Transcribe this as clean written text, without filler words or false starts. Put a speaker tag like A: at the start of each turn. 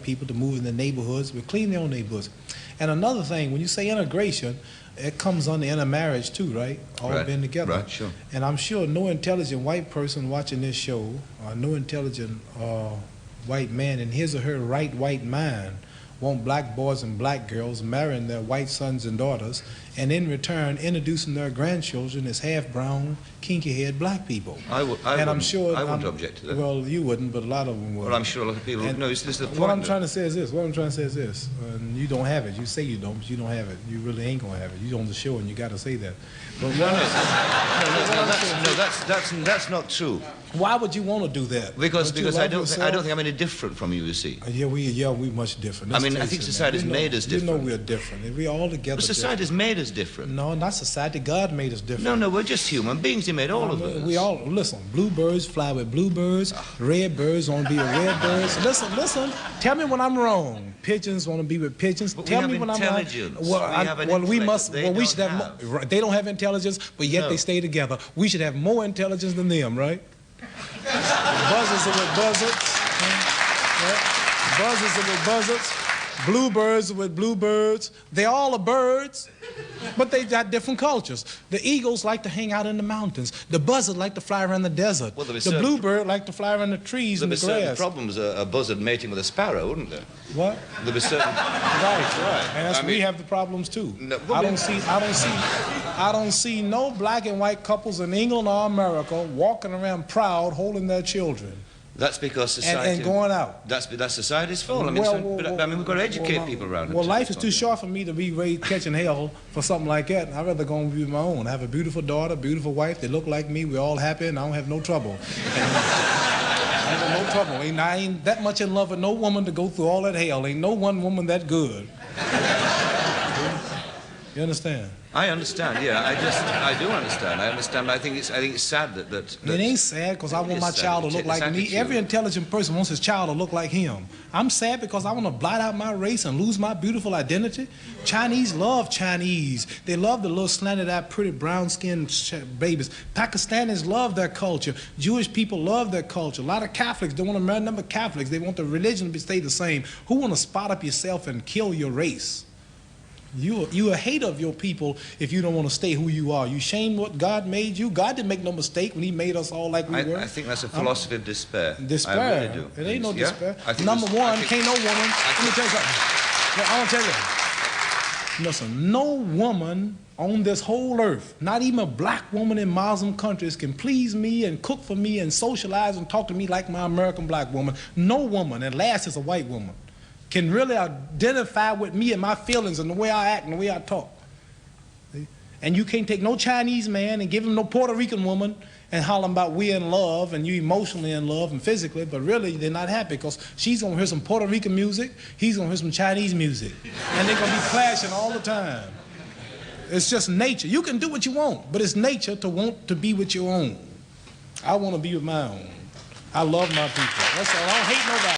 A: people to move in the neighborhoods, but clean their own neighborhoods. And another thing, when you say integration, it comes under intermarriage too, right? All being together.
B: Right, sure.
A: And I'm sure no intelligent white person watching this show, or no intelligent white man in his or her right white mind want black boys and black girls marrying their white sons and daughters, and in return introducing their grandchildren as half-brown, kinky-haired black people.
B: I wouldn't object to that.
A: Well, you wouldn't, but a lot of them would.
B: Well, I'm sure a lot of people. No, this is the point.
A: What I'm trying to say is this. And you don't have it. You say you don't, but you don't have it. You really ain't gonna have it. You're on the show, and you got to say that. But
B: that's not true.
A: Why would you want to do that?
B: Because I don't think I'm any different from you. You see.
A: Yeah, we much different.
B: I mean, I think society's made us different.
A: You know we're different. We all together.
B: But society's made us different.
A: No, not society. God made us different.
B: No, we're just human beings. He made all of us.
A: We all listen. Bluebirds fly with bluebirds. Red birds want to be with red birds. Listen. Tell me when I'm wrong. Pigeons want to be with pigeons.
B: But
A: Tell
B: we
A: me when I'm
B: wrong.
A: We must. We should have. They don't have intelligence, but yet they stay together. We should have more intelligence than them, right? Buzzards are with buzzards. Right? Buzzards are with buzzards. Bluebirds are with bluebirds. They all are birds, but they got different cultures. The eagles like to hang out in the mountains. The buzzard like to fly around the desert.
B: Well,
A: the bluebird like to fly around the trees and the grass.
B: There'd be certain problems a buzzard mating with a sparrow, wouldn't there?
A: What?
B: There'd be certain.
A: Right. And we have the problems too.
B: No,
A: I don't see no black and white couples in England or America walking around proud, holding their children.
B: That's because society...
A: And going out.
B: That's society's fault. I mean, we've got to educate people around it.
A: Well, life is too short for me to be raised catching hell for something like that. I'd rather go and be my own. I have a beautiful daughter, beautiful wife. They look like me. We're all happy, and I don't have no trouble. I ain't got no trouble. I ain't that much in love with no woman to go through all that hell. Ain't no one woman that good. You understand?
B: I understand, yeah. I do understand. I understand. I think it's sad that
A: it ain't sad because I want my child to look like me. Every intelligent person wants his child to look like him. I'm sad because I want to blot out my race and lose my beautiful identity. Chinese love Chinese. They love the little slanted-eyed, pretty brown-skinned babies. Pakistanis love their culture. Jewish people love their culture. A lot of Catholics don't want to marry number Catholics. They want the religion to stay the same. Who want to spot up yourself and kill your race? You a hater of your people if you don't want to stay who you are. You shame what God made you. God didn't make no mistake when he made us all like we were.
B: I think that's a philosophy of despair.
A: Despair.
B: I really do.
A: It ain't no despair. Number one, can't no woman. Let me tell you something. I want to tell you. Listen, no woman on this whole earth, not even a black woman in Muslim countries, can please me and cook for me and socialize and talk to me like my American black woman. No woman, and last is a white woman, can really identify with me and my feelings and the way I act and the way I talk. And you can't take no Chinese man and give him no Puerto Rican woman and holler about we're in love and you emotionally in love and physically, but really they're not happy because she's gonna hear some Puerto Rican music, he's gonna hear some Chinese music, and they're gonna be clashing all the time. It's just nature. You can do what you want, but it's nature to want to be with your own. I want to be with my own. I love my people. That's all. I don't hate nobody.